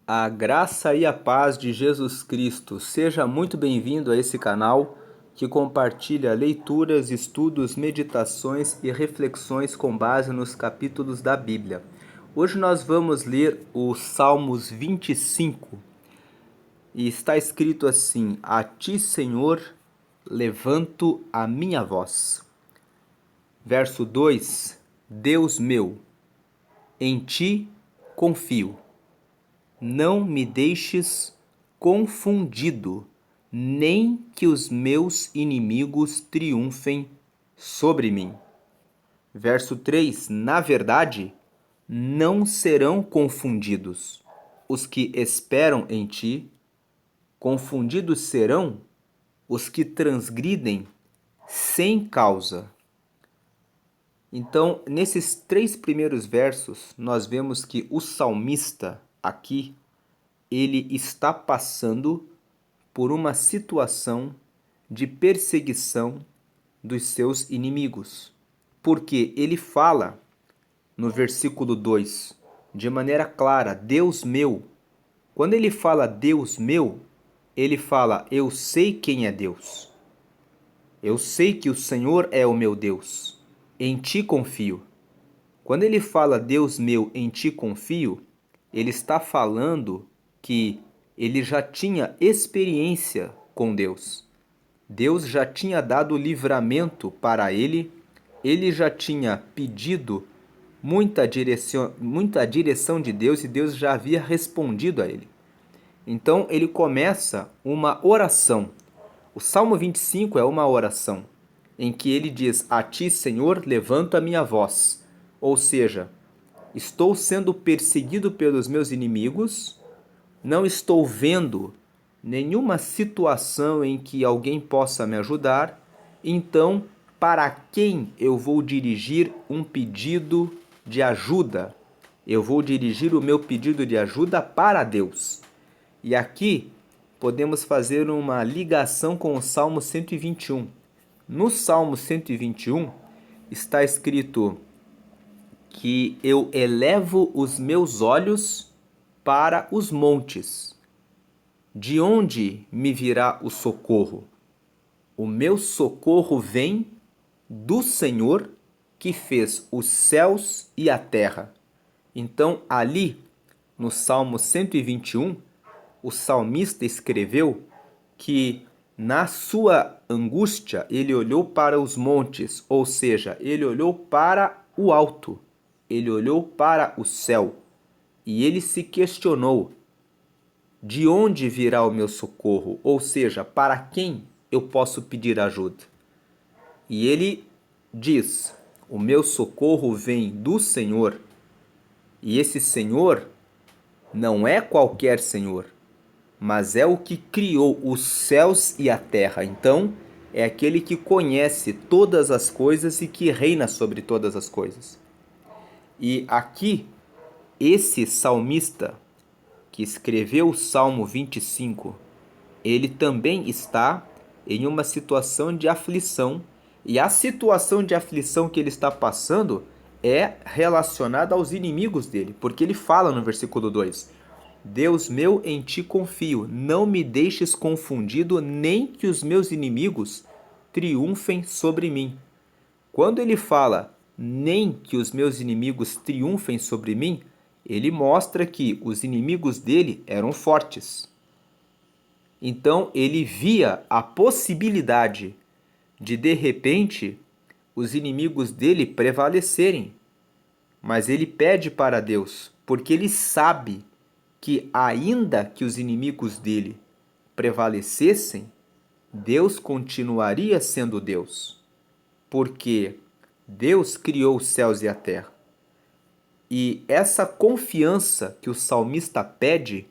A graça e a paz de Jesus Cristo. Seja muito bem-vindo a esse canal que compartilha leituras, estudos, meditações e reflexões com base nos capítulos da Bíblia. Hoje nós vamos ler os Salmos 25 e está escrito assim: A ti, Senhor, levanto a minha voz. Verso 2: Deus meu, em ti confio. Não me deixes confundido, nem que os meus inimigos triunfem sobre mim. Verso 3: Na verdade, não serão confundidos os que esperam em ti, confundidos serão os que transgridem sem causa. Então, nesses 3 primeiros versos, nós vemos que o salmista aqui ele está passando por uma situação de perseguição dos seus inimigos. Porque ele fala no versículo 2, de maneira clara, Deus meu. Quando ele fala Deus meu, ele fala, eu sei quem é Deus. Eu sei que o Senhor é o meu Deus. Em ti confio. Quando ele fala Deus meu, em ti confio, ele está falando que ele já tinha experiência com Deus. Deus já tinha dado livramento para ele já tinha pedido muita direção de Deus e Deus já havia respondido a ele. Então ele começa uma oração. O Salmo 25 é uma oração em que ele diz: A ti, Senhor, levanto a minha voz. Ou seja, estou sendo perseguido pelos meus inimigos, não estou vendo nenhuma situação em que alguém possa me ajudar, então para quem eu vou dirigir um pedido de ajuda? Eu vou dirigir o meu pedido de ajuda para Deus. E aqui podemos fazer uma ligação com o Salmo 121. No Salmo 121 está escrito que eu elevo os meus olhos para os montes. De onde me virá o socorro? O meu socorro vem do Senhor que fez os céus e a terra. Então, ali, no Salmo 121, o salmista escreveu que na sua angústia ele olhou para os montes, ou seja, ele olhou para o alto, ele olhou para o céu e ele se questionou: de onde virá o meu socorro? Ou seja, para quem eu posso pedir ajuda? E ele diz: o meu socorro vem do Senhor. E esse Senhor não é qualquer Senhor, mas é o que criou os céus e a terra. Então, é aquele que conhece todas as coisas e que reina sobre todas as coisas. E aqui, esse salmista que escreveu o Salmo 25, ele também está em uma situação de aflição, e a situação de aflição que ele está passando é relacionada aos inimigos dele, porque ele fala no versículo 2: Deus meu, em ti confio, não me deixes confundido, nem que os meus inimigos triunfem sobre mim. Quando ele fala nem que os meus inimigos triunfem sobre mim, ele mostra que os inimigos dele eram fortes. Então ele via a possibilidade de repente, os inimigos dele prevalecerem. Mas ele pede para Deus, porque ele sabe que ainda que os inimigos dele prevalecessem, Deus continuaria sendo Deus. Porque Deus criou os céus e a terra. E essa confiança que o salmista pede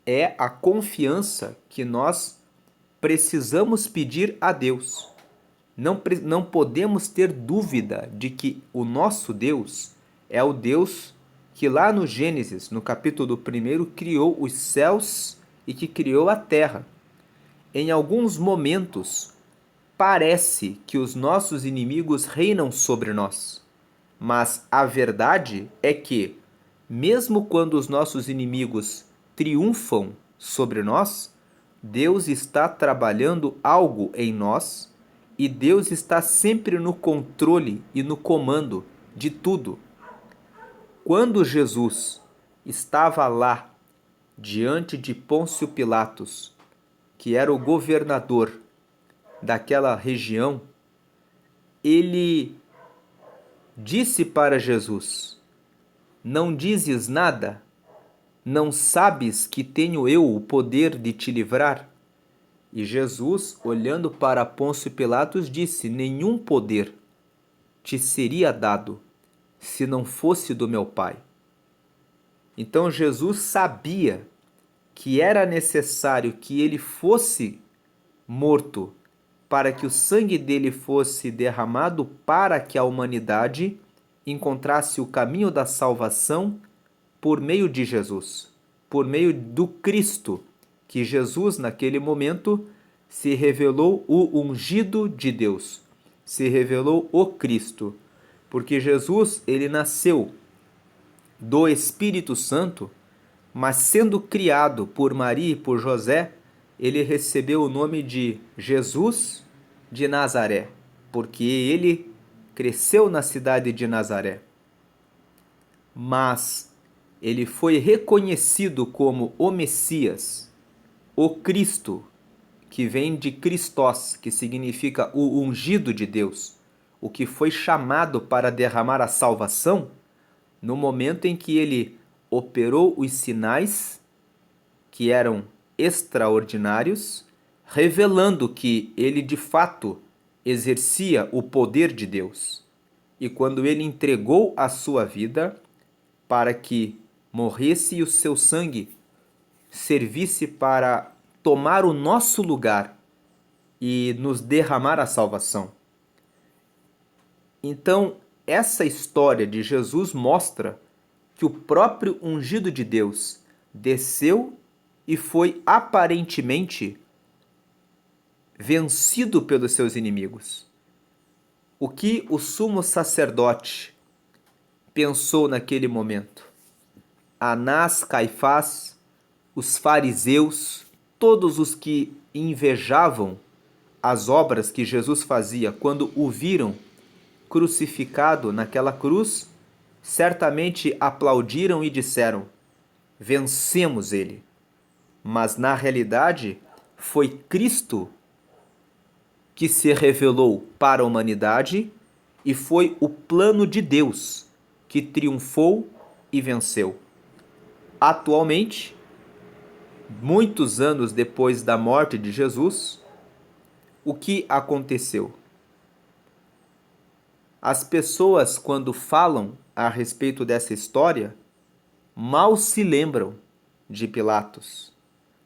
é a confiança que nós precisamos pedir a Deus. Não podemos ter dúvida de que o nosso Deus é o Deus que lá no Gênesis, no capítulo 1, criou os céus e que criou a terra. Em alguns momentos, parece que os nossos inimigos reinam sobre nós. Mas a verdade é que, mesmo quando os nossos inimigos triunfam sobre nós, Deus está trabalhando algo em nós e Deus está sempre no controle e no comando de tudo. Quando Jesus estava lá, diante de Pôncio Pilatos, que era o governador daquela região, ele disse para Jesus: Não dizes nada? Não sabes que tenho eu o poder de te livrar? E Jesus, olhando para Pôncio Pilatos, disse: Nenhum poder te seria dado se não fosse do meu Pai. Então Jesus sabia que era necessário que ele fosse morto para que o sangue dele fosse derramado para que a humanidade encontrasse o caminho da salvação por meio de Jesus, por meio do Cristo, que Jesus naquele momento se revelou o ungido de Deus, se revelou o Cristo, porque Jesus ele nasceu do Espírito Santo, mas sendo criado por Maria e por José, ele recebeu o nome de Jesus de Nazaré, porque ele cresceu na cidade de Nazaré. Mas ele foi reconhecido como o Messias, o Cristo, que vem de Christos, que significa o ungido de Deus, o que foi chamado para derramar a salvação, no momento em que ele operou os sinais, que eram extraordinários, revelando que ele de fato exercia o poder de Deus. E quando ele entregou a sua vida para que morresse e o seu sangue servisse para tomar o nosso lugar e nos derramar a salvação. Então, essa história de Jesus mostra que o próprio ungido de Deus desceu e foi aparentemente vencido pelos seus inimigos. O que o sumo sacerdote pensou naquele momento? Anás, Caifás, os fariseus, todos os que invejavam as obras que Jesus fazia quando o viram crucificado naquela cruz, certamente aplaudiram e disseram: vencemos ele. Mas na realidade foi Cristo que se revelou para a humanidade e foi o plano de Deus que triunfou e venceu. Atualmente, muitos anos depois da morte de Jesus, o que aconteceu? As pessoas, quando falam a respeito dessa história, mal se lembram de Pilatos,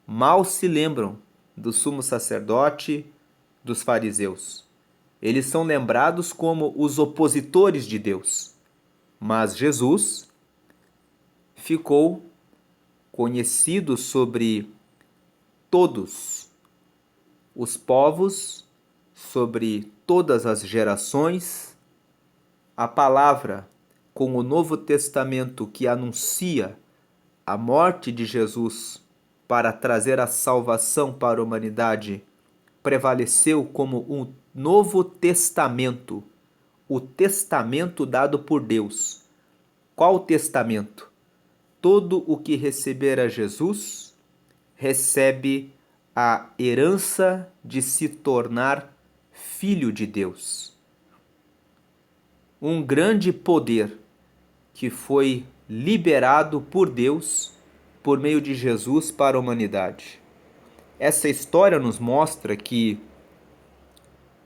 mal se lembram do sumo sacerdote, dos fariseus. Eles são lembrados como os opositores de Deus. Mas Jesus ficou conhecido sobre todos os povos, sobre todas as gerações. A palavra com o Novo Testamento que anuncia a morte de Jesus para trazer a salvação para a humanidade prevaleceu como um Novo Testamento, o testamento dado por Deus. Qual testamento? Todo o que receber a Jesus recebe a herança de se tornar filho de Deus. Um grande poder que foi liberado por Deus por meio de Jesus para a humanidade. Essa história nos mostra que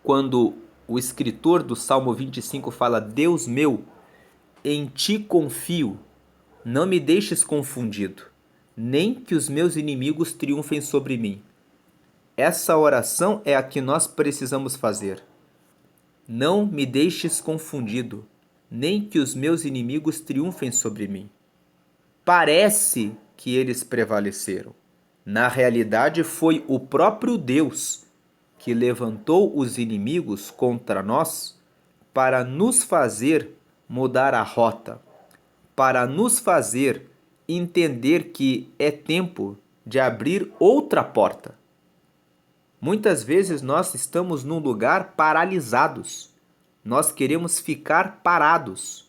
quando o escritor do Salmo 25 fala: Deus meu, em ti confio, não me deixes confundido, nem que os meus inimigos triunfem sobre mim. Essa oração é a que nós precisamos fazer. Não me deixes confundido, nem que os meus inimigos triunfem sobre mim. Parece que eles prevaleceram. Na realidade, foi o próprio Deus que levantou os inimigos contra nós para nos fazer mudar a rota, para nos fazer entender que é tempo de abrir outra porta. Muitas vezes nós estamos num lugar paralisados. Nós queremos ficar parados.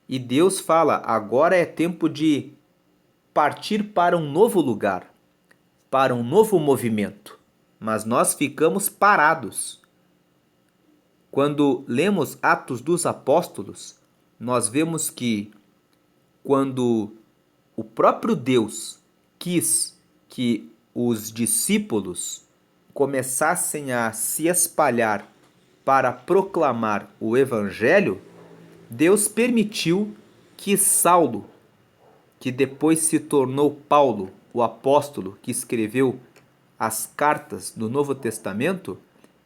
E Deus fala: agora é tempo de partir para um novo lugar, para um novo movimento. Mas nós ficamos parados. Quando lemos Atos dos Apóstolos, nós vemos que quando o próprio Deus quis que os discípulos começassem a se espalhar para proclamar o Evangelho, Deus permitiu que Saulo, que depois se tornou Paulo, o apóstolo que escreveu as cartas do Novo Testamento,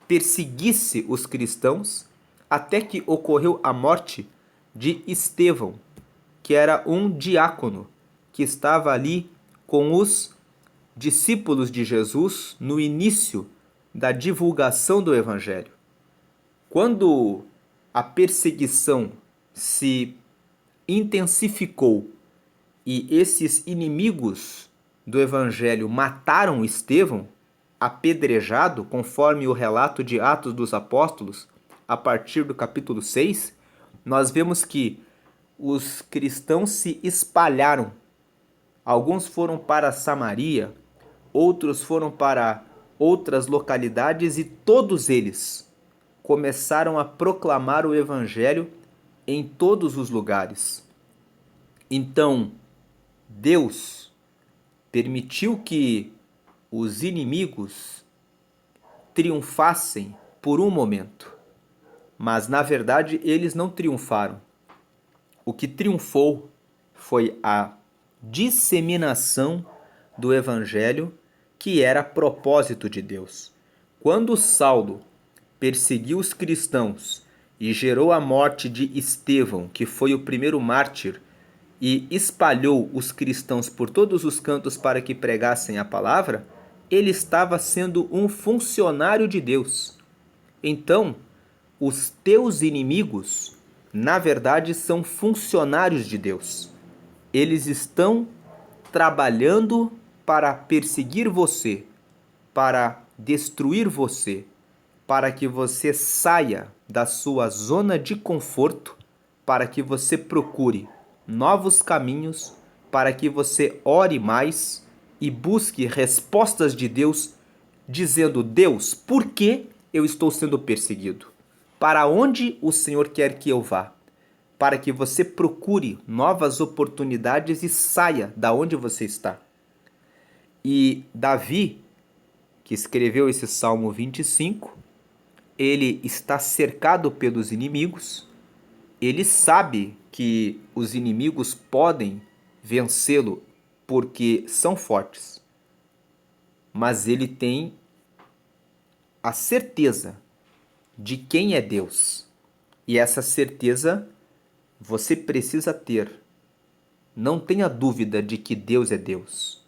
perseguisse os cristãos até que ocorreu a morte de Estevão, que era um diácono que estava ali com os discípulos de Jesus no início da divulgação do Evangelho. Quando a perseguição se intensificou e esses inimigos do Evangelho mataram Estevão, apedrejado, conforme o relato de Atos dos Apóstolos, a partir do capítulo 6, nós vemos que os cristãos se espalharam. Alguns foram para Samaria, outros foram para outras localidades e todos eles começaram a proclamar o Evangelho em todos os lugares. Então, Deus permitiu que os inimigos triunfassem por um momento, mas na verdade eles não triunfaram. O que triunfou foi a disseminação do Evangelho, que era propósito de Deus. Quando Saulo perseguiu os cristãos e gerou a morte de Estevão, que foi o primeiro mártir, e espalhou os cristãos por todos os cantos para que pregassem a palavra, ele estava sendo um funcionário de Deus. Então, os teus inimigos, na verdade, são funcionários de Deus. Eles estão trabalhando para perseguir você, para destruir você, para que você saia da sua zona de conforto, para que você procure novos caminhos, para que você ore mais e busque respostas de Deus, dizendo: Deus, por que eu estou sendo perseguido? Para onde o Senhor quer que eu vá? Para que você procure novas oportunidades e saia da onde você está. E Davi, que escreveu esse Salmo 25, ele está cercado pelos inimigos, ele sabe que os inimigos podem vencê-lo porque são fortes, mas ele tem a certeza de quem é Deus. E essa certeza você precisa ter. Não tenha dúvida de que Deus é Deus.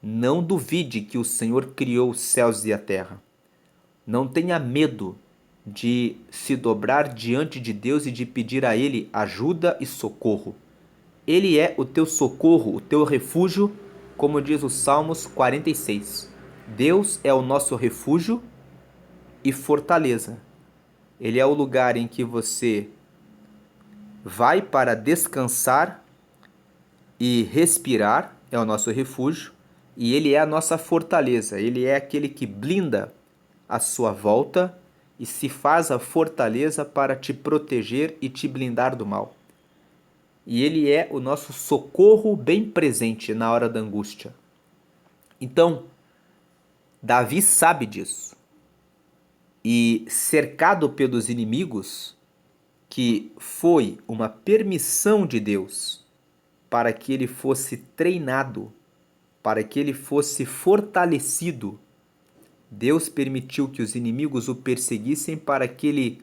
Não duvide que o Senhor criou os céus e a terra. Não tenha medo de se dobrar diante de Deus e de pedir a Ele ajuda e socorro. Ele é o teu socorro, o teu refúgio, como diz o Salmos 46. Deus é o nosso refúgio e fortaleza. Ele é o lugar em que você vai para descansar e respirar, é o nosso refúgio, e ele é a nossa fortaleza. Ele é aquele que blinda a sua volta e se faz a fortaleza para te proteger e te blindar do mal. E ele é o nosso socorro bem presente na hora da angústia. Então, Davi sabe disso. E cercado pelos inimigos, que foi uma permissão de Deus para que ele fosse treinado, para que ele fosse fortalecido, Deus permitiu que os inimigos o perseguissem para que ele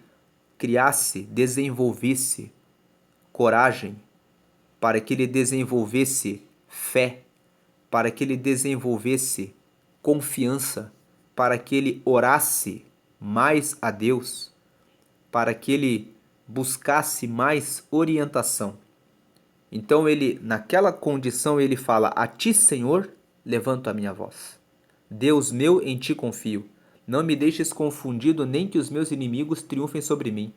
criasse, desenvolvesse coragem, para que ele desenvolvesse fé, para que ele desenvolvesse confiança, para que ele orasse mais a Deus, para que ele buscasse mais orientação. Então ele, naquela condição, ele fala: A ti, Senhor, levanto a minha voz. Deus meu, em ti confio. Não me deixes confundido, nem que os meus inimigos triunfem sobre mim.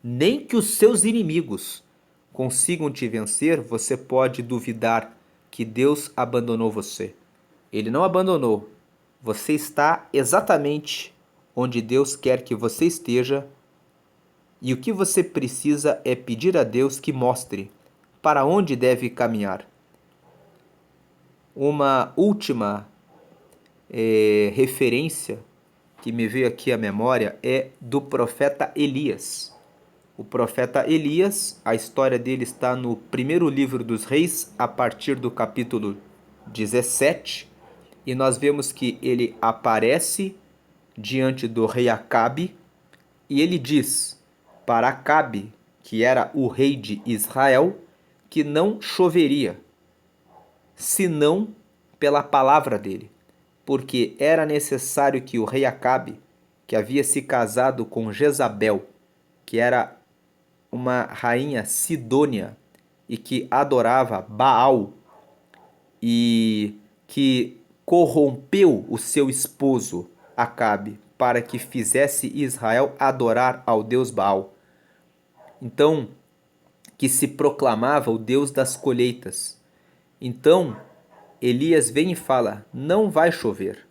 Nem que os seus inimigos consigam te vencer, você pode duvidar que Deus abandonou você. Ele não abandonou. Você está exatamente onde Deus quer que você esteja, e o que você precisa é pedir a Deus que mostre para onde deve caminhar. Uma última referência que me veio aqui à memória é do profeta Elias. O profeta Elias, a história dele está no primeiro livro dos Reis, a partir do capítulo 17, e nós vemos que ele aparece diante do rei Acabe e ele diz para Acabe, que era o rei de Israel, que não choveria, senão pela palavra dele, porque era necessário que o rei Acabe, que havia se casado com Jezabel, que era uma rainha sidônia e que adorava Baal e que corrompeu o seu esposo Acabe para que fizesse Israel adorar ao deus Baal. Então, que se proclamava o Deus das colheitas. Então, Elias vem e fala: não vai chover.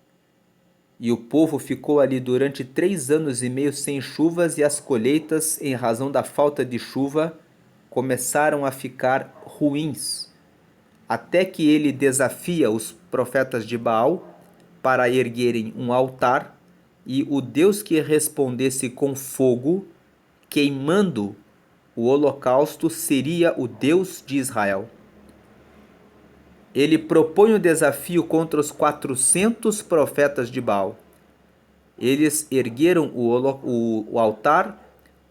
E o povo ficou ali durante 3 anos e meio sem chuvas, e as colheitas, em razão da falta de chuva, começaram a ficar ruins. Até que ele desafia os profetas de Baal para erguerem um altar, e o Deus que respondesse com fogo, queimando o holocausto, seria o Deus de Israel. Ele propõe o desafio contra os 400 profetas de Baal. Eles ergueram o altar,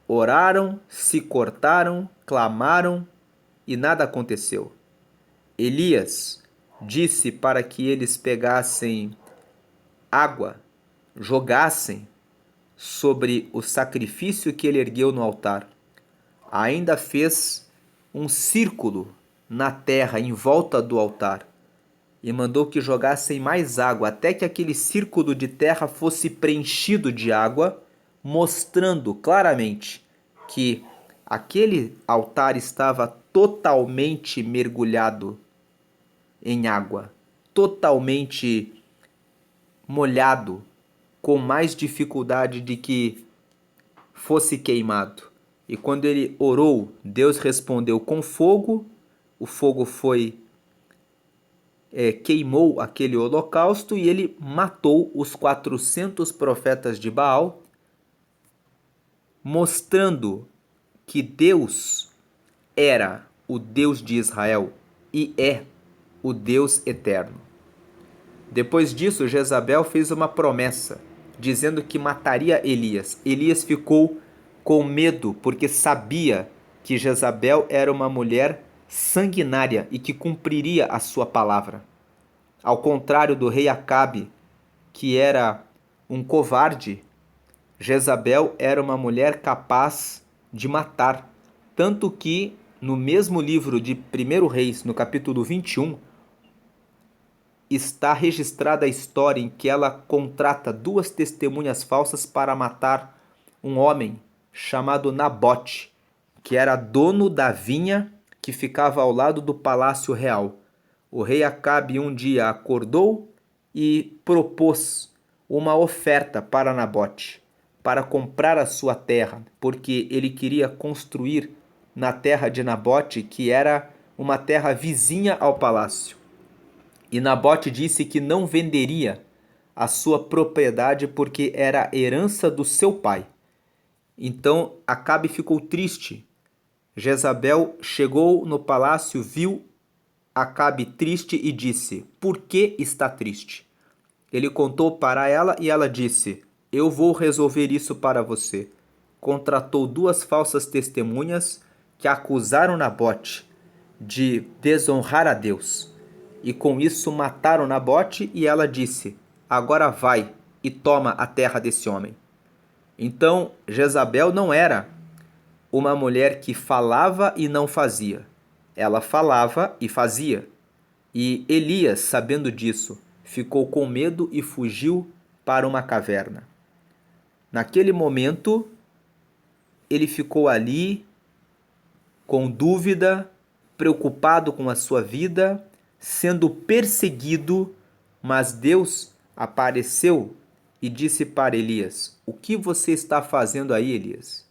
oraram, se cortaram, clamaram e nada aconteceu. Elias disse para que eles pegassem água, jogassem sobre o sacrifício que ele ergueu no altar. Ainda fez um círculo na terra em volta do altar e mandou que jogassem mais água até que aquele círculo de terra fosse preenchido de água, mostrando claramente que aquele altar estava totalmente mergulhado em água, totalmente molhado, com mais dificuldade de que fosse queimado. E quando ele orou, Deus respondeu com fogo, o fogo queimou aquele holocausto e ele matou os 400 profetas de Baal, mostrando que Deus era o Deus de Israel e é o Deus eterno. Depois disso, Jezabel fez uma promessa, dizendo que mataria Elias. Elias ficou com medo, porque sabia que Jezabel era uma mulher sanguinária e que cumpriria a sua palavra. Ao contrário do rei Acabe, que era um covarde, Jezabel era uma mulher capaz de matar. Tanto que, no mesmo livro de 1 Reis, no capítulo 21, está registrada a história em que ela contrata 2 testemunhas falsas para matar um homem chamado Nabote, que era dono da vinha que ficava ao lado do palácio real. O rei Acabe um dia acordou e propôs uma oferta para Nabote, para comprar a sua terra, porque ele queria construir na terra de Nabote, que era uma terra vizinha ao palácio. E Nabote disse que não venderia a sua propriedade porque era herança do seu pai. Então Acabe ficou triste. Jezabel chegou no palácio, viu Acabe triste e disse: por que está triste? Ele contou para ela e ela disse: eu vou resolver isso para você. Contratou 2 falsas testemunhas que acusaram Nabote de desonrar a Deus. E com isso mataram Nabote e ela disse: agora vai e toma a terra desse homem. Então Jezabel não era uma mulher que falava e não fazia. Ela falava e fazia. E Elias, sabendo disso, ficou com medo e fugiu para uma caverna. Naquele momento, ele ficou ali com dúvida, preocupado com a sua vida, sendo perseguido, mas Deus apareceu e disse para Elias: O que você está fazendo aí, Elias?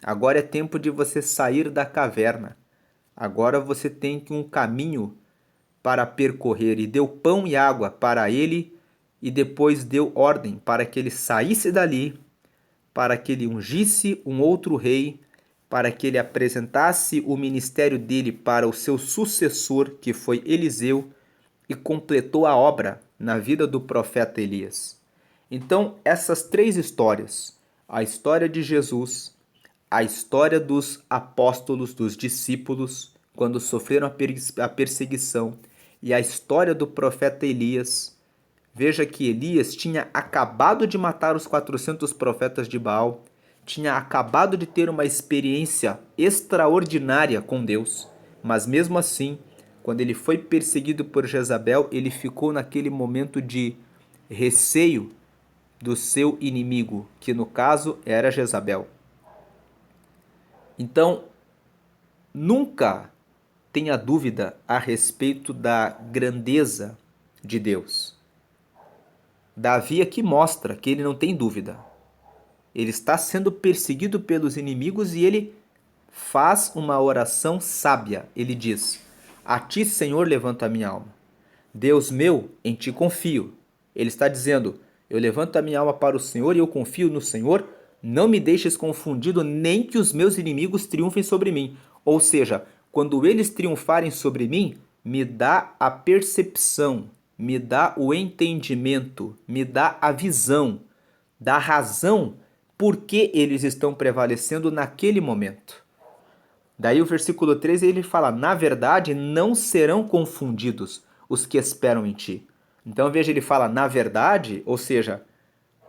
Agora é tempo de você sair da caverna. Agora você tem um caminho para percorrer. E deu pão e água para ele, e depois deu ordem para que ele saísse dali, para que ele ungisse um outro rei, para que ele apresentasse o ministério dele para o seu sucessor, que foi Eliseu, e completou a obra na vida do profeta Elias. Então, essas três histórias, a história de Jesus, a história dos apóstolos, dos discípulos, quando sofreram a perseguição, e a história do profeta Elias. Veja que Elias tinha acabado de matar os 400 profetas de Baal, tinha acabado de ter uma experiência extraordinária com Deus, mas mesmo assim, quando ele foi perseguido por Jezabel, ele ficou naquele momento de receio do seu inimigo, que no caso era Jezabel. Então, nunca tenha dúvida a respeito da grandeza de Deus. Davi aqui mostra que ele não tem dúvida. Ele está sendo perseguido pelos inimigos e ele faz uma oração sábia. Ele diz: A ti, Senhor, levanto a minha alma. Deus meu, em ti confio. Ele está dizendo: Eu levanto a minha alma para o Senhor e eu confio no Senhor. Não me deixes confundido, nem que os meus inimigos triunfem sobre mim. Ou seja, quando eles triunfarem sobre mim, me dá a percepção, me dá o entendimento, me dá a visão da razão por que eles estão prevalecendo naquele momento. Daí o versículo 13 ele fala: Na verdade, não serão confundidos os que esperam em ti. Então veja, ele fala na verdade, ou seja,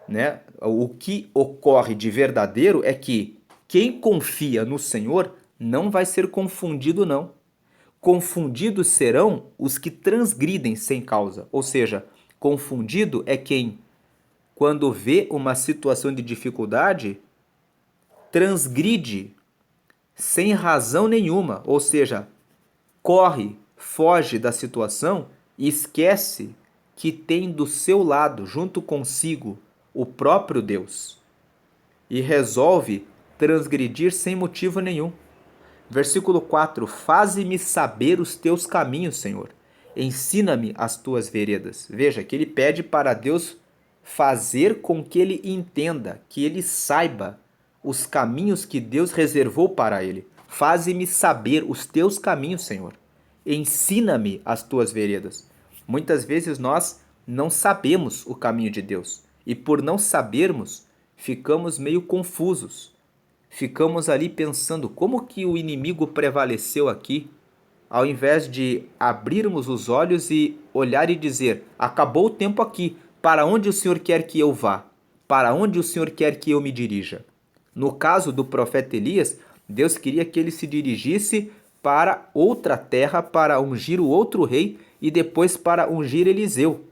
né, o que ocorre de verdadeiro é que quem confia no Senhor não vai ser confundido, não. Confundidos serão os que transgridem sem causa. Ou seja, confundido é quem, quando vê uma situação de dificuldade, transgride sem razão nenhuma. Ou seja, corre, foge da situação e esquece que tem do seu lado, junto consigo, o próprio Deus. E resolve transgredir sem motivo nenhum. Versículo 4: Faze-me saber os teus caminhos, Senhor. Ensina-me as tuas veredas. Veja que ele pede para Deus fazer com que ele entenda, que ele saiba os caminhos que Deus reservou para ele. Faze-me saber os teus caminhos, Senhor. Ensina-me as tuas veredas. Muitas vezes nós não sabemos o caminho de Deus. E por não sabermos, ficamos meio confusos. Ficamos ali pensando como que o inimigo prevaleceu aqui, ao invés de abrirmos os olhos e olhar e dizer: acabou o tempo aqui, para onde o Senhor quer que eu vá? Para onde o Senhor quer que eu me dirija? No caso do profeta Elias, Deus queria que ele se dirigisse para outra terra para ungir o outro rei e depois para ungir Eliseu.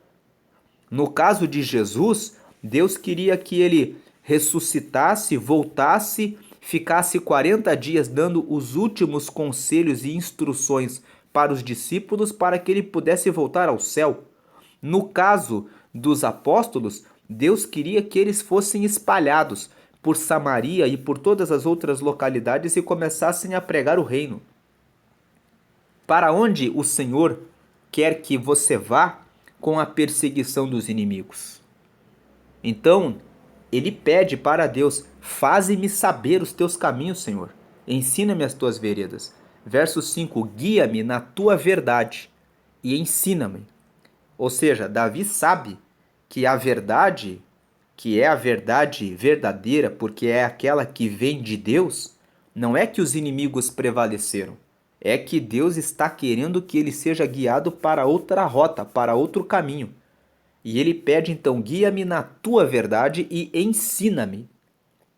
No caso de Jesus, Deus queria que ele ressuscitasse, voltasse, ficasse 40 dias dando os últimos conselhos e instruções para os discípulos para que ele pudesse voltar ao céu. No caso dos apóstolos, Deus queria que eles fossem espalhados por Samaria e por todas as outras localidades e começassem a pregar o reino. Para onde o Senhor quer que você vá com a perseguição dos inimigos? Então, ele pede para Deus: faze-me saber os teus caminhos, Senhor. Ensina-me as tuas veredas. Verso 5: guia-me na tua verdade e ensina-me. Ou seja, Davi sabe que a verdade, que é a verdade verdadeira, porque é aquela que vem de Deus, não é que os inimigos prevaleceram. É que Deus está querendo que ele seja guiado para outra rota, para outro caminho. E ele pede então: guia-me na tua verdade e ensina-me.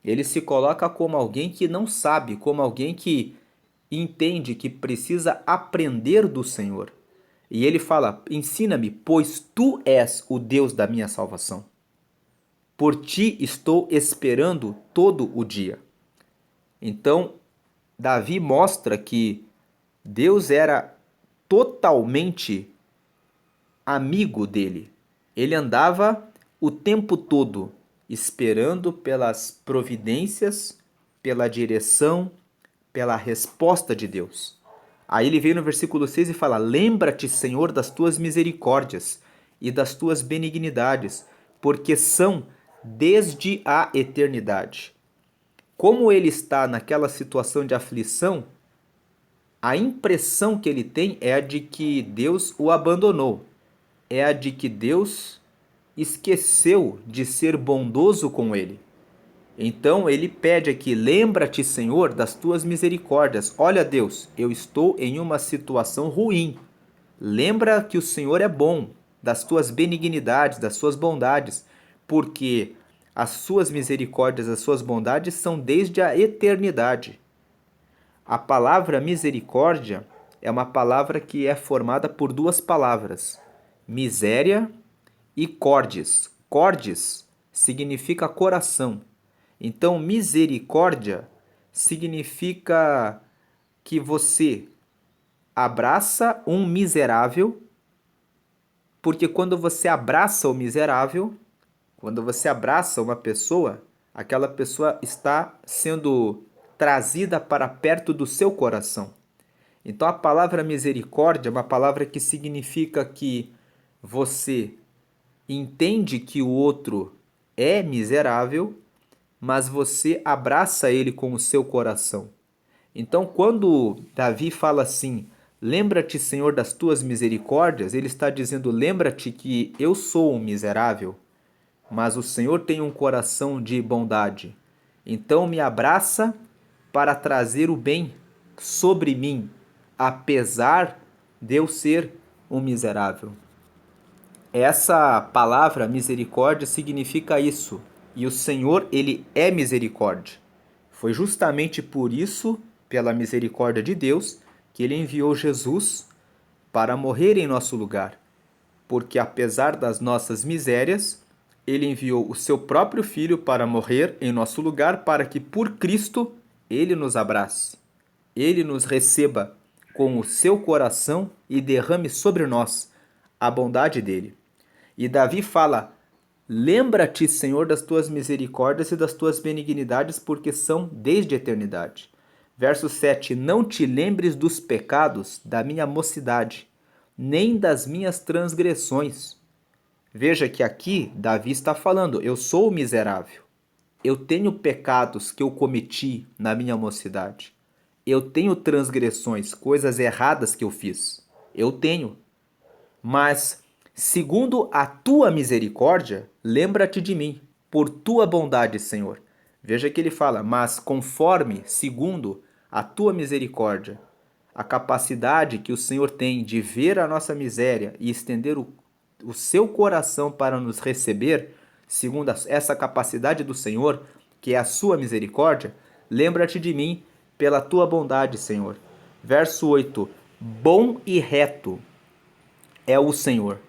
Ele se coloca como alguém que não sabe, como alguém que entende que precisa aprender do Senhor. E ele fala: ensina-me, pois tu és o Deus da minha salvação. Por ti estou esperando todo o dia. Então, Davi mostra que Deus era totalmente amigo dele. Ele andava o tempo todo esperando pelas providências, pela direção, pela resposta de Deus. Aí ele vem no versículo 6 e fala: lembra-te, Senhor, das tuas misericórdias e das tuas benignidades, porque são desde a eternidade. Como ele está naquela situação de aflição, a impressão que ele tem é a de que Deus o abandonou, é a de que Deus esqueceu de ser bondoso com ele. Então ele pede aqui: lembra-te, Senhor, das tuas misericórdias. Olha, Deus, eu estou em uma situação ruim. Lembra que o Senhor é bom, das tuas benignidades, das suas bondades, porque as suas misericórdias, as suas bondades são desde a eternidade. A palavra misericórdia é uma palavra que é formada por duas palavras: miséria e cordes. Cordes significa coração. Então, misericórdia significa que você abraça um miserável, porque quando você abraça o miserável, quando você abraça uma pessoa, aquela pessoa está sendo trazida para perto do seu coração. Então a palavra misericórdia é uma palavra que significa que você entende que o outro é miserável, mas você abraça ele com o seu coração. Então, quando Davi fala assim: lembra-te, Senhor, das tuas misericórdias, ele está dizendo: lembra-te que eu sou um miserável, mas o Senhor tem um coração de bondade. Então me abraça para trazer o bem sobre mim, apesar de eu ser um miserável. Essa palavra misericórdia significa isso. E o Senhor, ele é misericórdia. Foi justamente por isso, pela misericórdia de Deus, que ele enviou Jesus para morrer em nosso lugar. Porque apesar das nossas misérias, ele enviou o seu próprio filho para morrer em nosso lugar, para que por Cristo ele nos abrace, ele nos receba com o seu coração e derrame sobre nós a bondade dele. E Davi fala: lembra-te, Senhor, das tuas misericórdias e das tuas benignidades, porque são desde a eternidade. Verso 7: não te lembres dos pecados da minha mocidade, nem das minhas transgressões. Veja que aqui Davi está falando: eu sou miserável. Eu tenho pecados que eu cometi na minha mocidade. Eu tenho transgressões, coisas erradas que eu fiz. Eu tenho. Mas, segundo a tua misericórdia, lembra-te de mim, por tua bondade, Senhor. Veja que ele fala: mas conforme, segundo a tua misericórdia, a capacidade que o Senhor tem de ver a nossa miséria e estender o seu coração para nos receber, segundo essa capacidade do Senhor, que é a sua misericórdia, lembra-te de mim pela tua bondade, Senhor. Verso 8: bom e reto é o Senhor,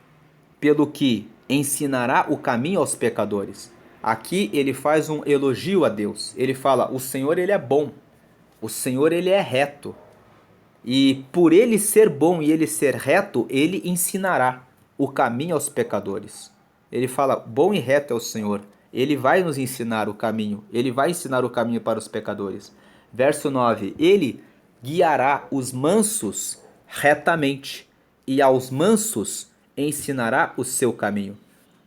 pelo que ensinará o caminho aos pecadores. Aqui ele faz um elogio a Deus. Ele fala: o Senhor, ele é bom. O Senhor, ele é reto. E por ele ser bom e ele ser reto, ele ensinará o caminho aos pecadores. Ele fala: bom e reto é o Senhor. Ele vai nos ensinar o caminho. Ele vai ensinar o caminho para os pecadores. Verso 9: ele guiará os mansos retamente, e aos mansos ensinará o seu caminho.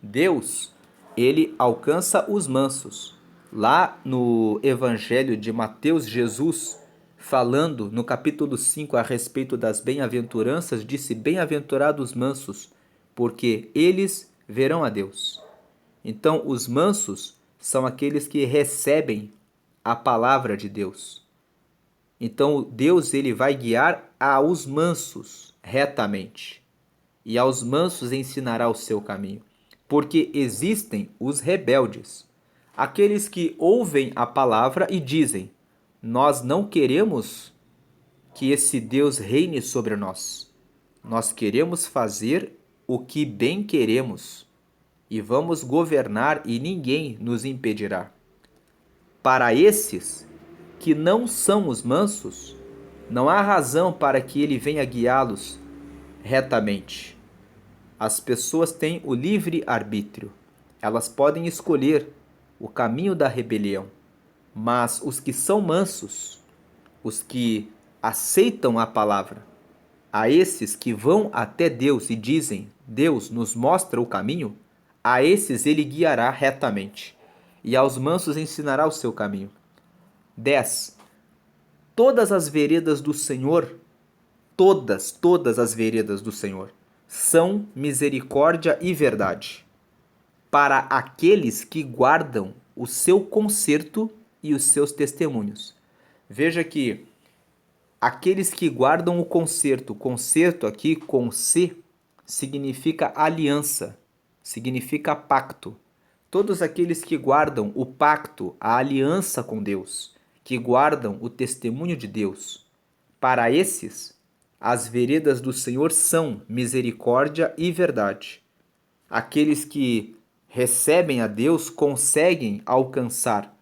Deus, ele alcança os mansos. Lá no Evangelho de Mateus, Jesus, falando no capítulo 5 a respeito das bem-aventuranças, disse: bem-aventurados mansos, porque eles verão a Deus. Então, os mansos são aqueles que recebem a palavra de Deus. Então, Deus, ele vai guiar aos mansos retamente, e aos mansos ensinará o seu caminho. Porque existem os rebeldes, aqueles que ouvem a palavra e dizem: nós não queremos que esse Deus reine sobre nós. Nós queremos fazer o que bem queremos e vamos governar e ninguém nos impedirá. Para esses que não são os mansos, não há razão para que ele venha guiá-los retamente. As pessoas têm o livre arbítrio. Elas podem escolher o caminho da rebelião. Mas os que são mansos, os que aceitam a palavra, a esses que vão até Deus e dizem: Deus nos mostra o caminho, a esses ele guiará retamente, e aos mansos ensinará o seu caminho. 10. Todas as veredas do Senhor, todas as veredas do Senhor, são misericórdia e verdade, para aqueles que guardam o seu conserto e os seus testemunhos. Veja que aqueles que guardam o conserto aqui com C, significa aliança, significa pacto. Todos aqueles que guardam o pacto, a aliança com Deus, que guardam o testemunho de Deus, para esses, as veredas do Senhor são misericórdia e verdade. Aqueles que recebem a Deus conseguem alcançar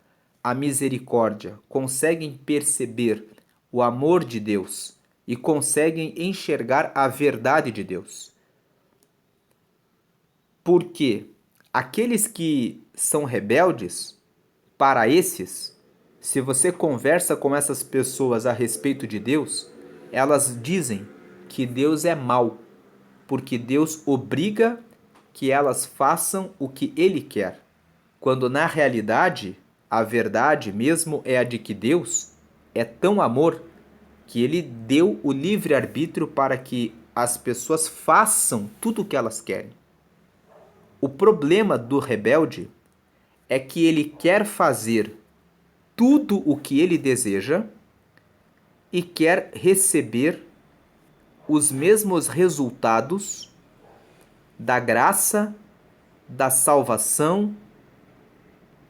a misericórdia, conseguem perceber o amor de Deus e conseguem enxergar a verdade de Deus. Porque aqueles que são rebeldes, para esses, se você conversa com essas pessoas a respeito de Deus, elas dizem que Deus é mau, porque Deus obriga que elas façam o que Ele quer, quando na realidade a verdade mesmo é a de que Deus é tão amor que Ele deu o livre-arbítrio para que as pessoas façam tudo o que elas querem. O problema do rebelde é que ele quer fazer tudo o que ele deseja e quer receber os mesmos resultados da graça, da salvação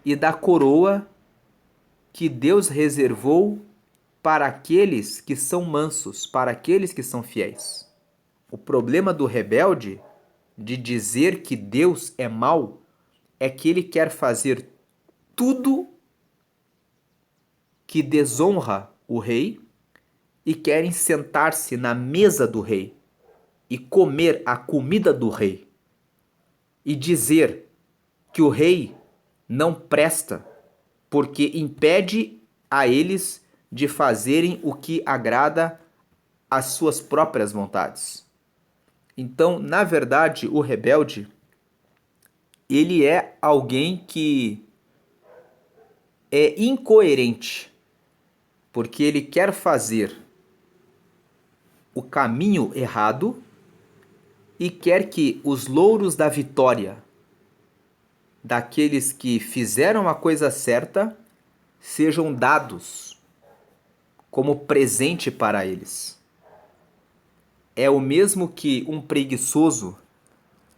e da coroa que Deus reservou para aqueles que são mansos, para aqueles que são fiéis. O problema do rebelde de dizer que Deus é mau é que ele quer fazer tudo que desonra o rei e querem sentar-se na mesa do rei e comer a comida do rei e dizer que o rei não presta porque impede a eles de fazerem o que agrada às suas próprias vontades. Então, na verdade, o rebelde, ele é alguém que é incoerente, porque ele quer fazer o caminho errado e quer que os louros da vitória daqueles que fizeram a coisa certa sejam dados como presente para eles. É o mesmo que um preguiçoso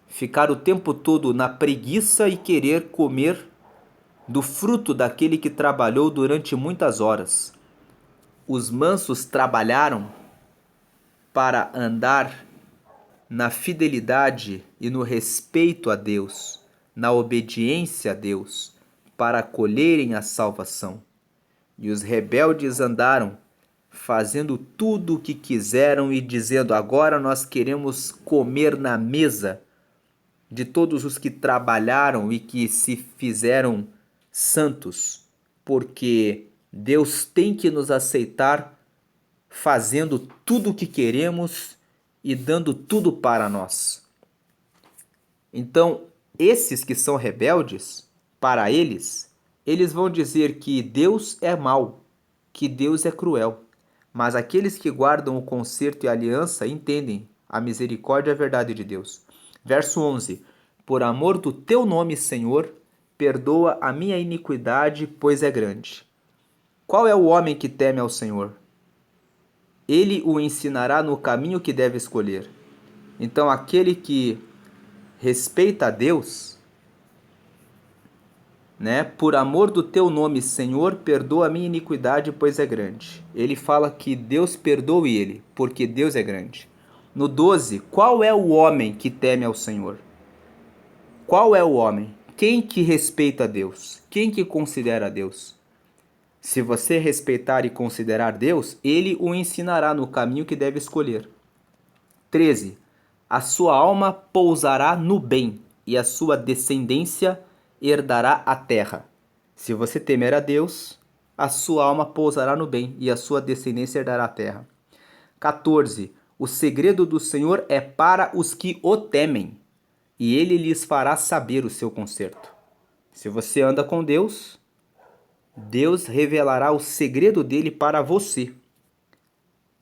ficar o tempo todo na preguiça e querer comer do fruto daquele que trabalhou durante muitas horas. Os mansos trabalharam para andar na fidelidade e no respeito a Deus, na obediência a Deus, para colherem a salvação. E os rebeldes andaram fazendo tudo o que quiseram e dizendo: agora nós queremos comer na mesa de todos os que trabalharam e que se fizeram santos, porque Deus tem que nos aceitar fazendo tudo o que queremos e dando tudo para nós. Então, esses que são rebeldes, para eles vão dizer que Deus é mau, que Deus é cruel. Mas aqueles que guardam o conserto e a aliança entendem a misericórdia e a verdade de Deus. Verso 11. Por amor do teu nome, Senhor, perdoa a minha iniquidade, pois é grande. Qual é o homem que teme ao Senhor? Ele o ensinará no caminho que deve escolher. Então, aquele que respeita a Deus, né? Por amor do teu nome, Senhor, perdoa a minha iniquidade, pois é grande. Ele fala que Deus perdoe ele, porque Deus é grande. No 12, qual é o homem que teme ao Senhor? Qual é o homem? Quem que respeita a Deus? Quem que considera a Deus? Se você respeitar e considerar Deus, ele o ensinará no caminho que deve escolher. 13. A sua alma pousará no bem, e a sua descendência herdará a terra. Se você temer a Deus, a sua alma pousará no bem, e a sua descendência herdará a terra. 14. O segredo do Senhor é para os que o temem, e ele lhes fará saber o seu conserto. Se você anda com Deus, Deus revelará o segredo dele para você.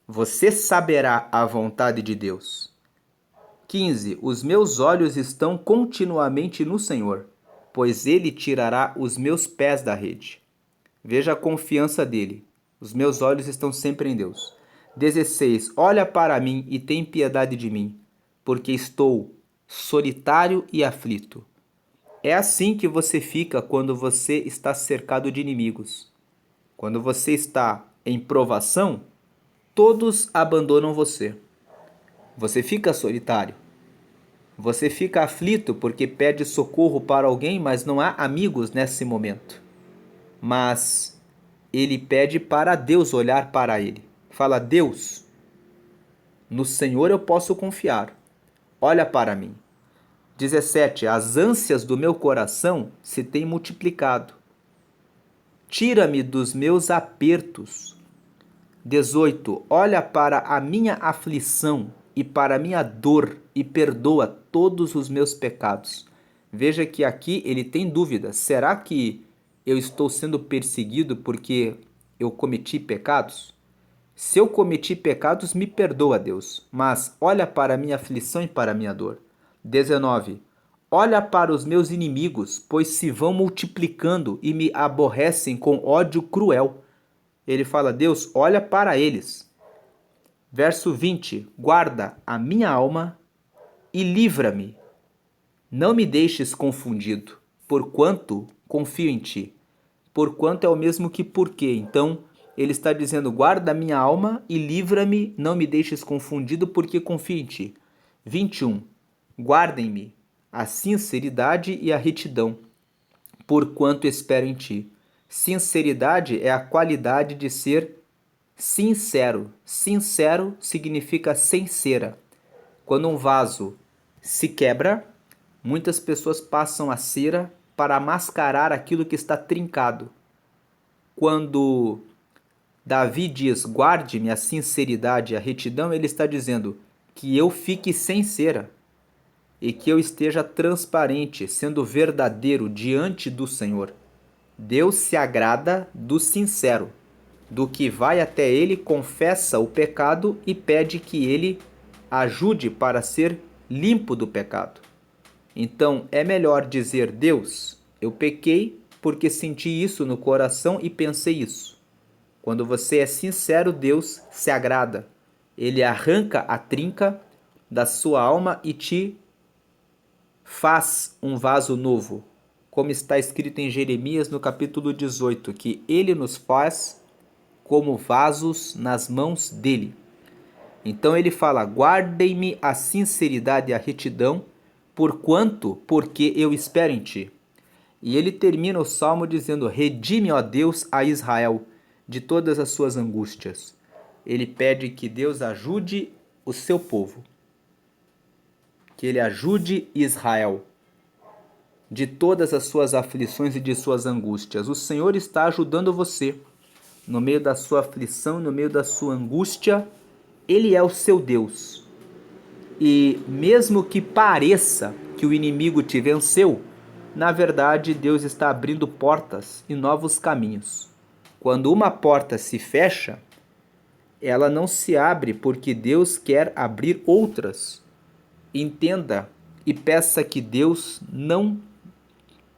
Você saberá a vontade de Deus. 15. Os meus olhos estão continuamente no Senhor, pois ele tirará os meus pés da rede. Veja a confiança dele. Os meus olhos estão sempre em Deus. 16. Olha para mim e tem piedade de mim, porque estou solitário e aflito. É assim que você fica quando você está cercado de inimigos. Quando você está em provação, todos abandonam você. Você fica solitário. Você fica aflito porque pede socorro para alguém, mas não há amigos nesse momento. Mas ele pede para Deus olhar para ele. Fala: Deus, no Senhor eu posso confiar. Olha para mim. 17. As ânsias do meu coração se têm multiplicado. Tira-me dos meus apertos. 18. Olha para a minha aflição e para a minha dor e perdoa todos os meus pecados. Veja que aqui ele tem dúvida. Será que eu estou sendo perseguido porque eu cometi pecados? Se eu cometi pecados, me perdoa, Deus. Mas olha para a minha aflição e para a minha dor. 19. Olha para os meus inimigos, pois se vão multiplicando e me aborrecem com ódio cruel. Ele fala: Deus, olha para eles. Verso 20. Guarda a minha alma e livra-me. Não me deixes confundido, porquanto confio em ti. Porquanto é o mesmo que porquê. Então, ele está dizendo: guarda a minha alma e livra-me, não me deixes confundido, porque confio em ti. 21. Guardem-me a sinceridade e a retidão, porquanto espero em ti. Sinceridade é a qualidade de ser sincero. Sincero significa sem cera. Quando um vaso se quebra, muitas pessoas passam a cera para mascarar aquilo que está trincado. Quando Davi diz: guarde-me a sinceridade e a retidão, ele está dizendo que eu fique sem cera e que eu esteja transparente, sendo verdadeiro diante do Senhor. Deus se agrada do sincero, do que vai até ele, confessa o pecado e pede que ele ajude para ser limpo do pecado. Então é melhor dizer: Deus, eu pequei porque senti isso no coração e pensei isso. Quando você é sincero, Deus se agrada. Ele arranca a trinca da sua alma e te faz um vaso novo, como está escrito em Jeremias no capítulo 18, que ele nos faz como vasos nas mãos dele. Então ele fala: guardem-me a sinceridade e a retidão, porque eu espero em ti. E ele termina o salmo dizendo: redime, ó Deus, a Israel de todas as suas angústias. Ele pede que Deus ajude o seu povo, que ele ajude Israel de todas as suas aflições e de suas angústias. O Senhor está ajudando você no meio da sua aflição, no meio da sua angústia. Ele é o seu Deus. E mesmo que pareça que o inimigo te venceu, na verdade Deus está abrindo portas e novos caminhos. Quando uma porta se fecha, ela não se abre porque Deus quer abrir outras. Entenda e peça que Deus não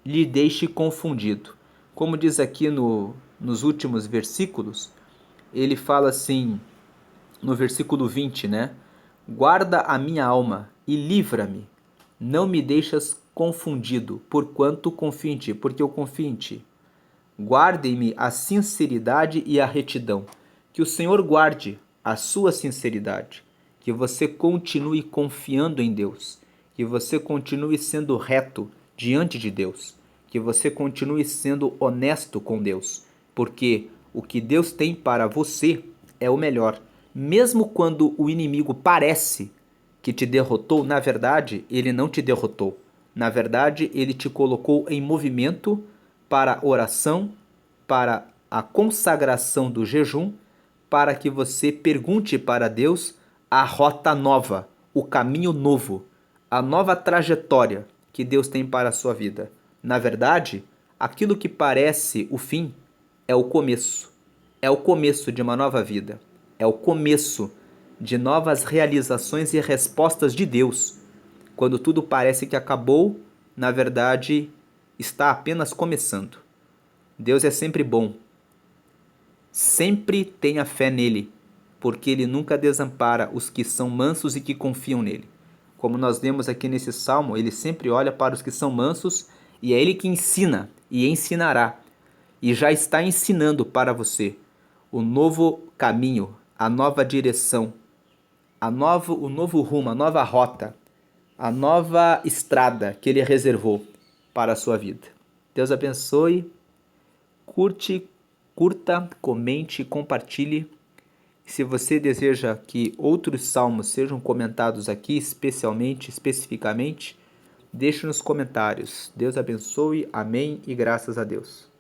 lhe deixe confundido. Como diz aqui nos últimos versículos, ele fala assim, no versículo 20, né? Guarda a minha alma e livra-me. Não me deixas confundido, porquanto confio em ti, porque eu confio em ti. Guardem-me a sinceridade e a retidão. Que o Senhor guarde a sua sinceridade. Que você continue confiando em Deus. Que você continue sendo reto diante de Deus. Que você continue sendo honesto com Deus. Porque o que Deus tem para você é o melhor. Mesmo quando o inimigo parece que te derrotou, na verdade, ele não te derrotou. Na verdade, ele te colocou em movimento para a oração, para a consagração do jejum, para que você pergunte para Deus a rota nova, o caminho novo, a nova trajetória que Deus tem para a sua vida. Na verdade, aquilo que parece o fim é o começo. É o começo de uma nova vida. É o começo de novas realizações e respostas de Deus. Quando tudo parece que acabou, na verdade, está apenas começando. Deus é sempre bom. Sempre tenha fé nele, porque ele nunca desampara os que são mansos e que confiam nele. Como nós vemos aqui nesse salmo, ele sempre olha para os que são mansos e é ele que ensina e ensinará. E já está ensinando para você o novo caminho, a nova direção, o novo rumo, a nova rota, a nova estrada que ele reservou para a sua vida. Deus abençoe. Curta, comente e compartilhe. Se você deseja que outros salmos sejam comentados aqui, especificamente, deixe nos comentários. Deus abençoe, amém e graças a Deus.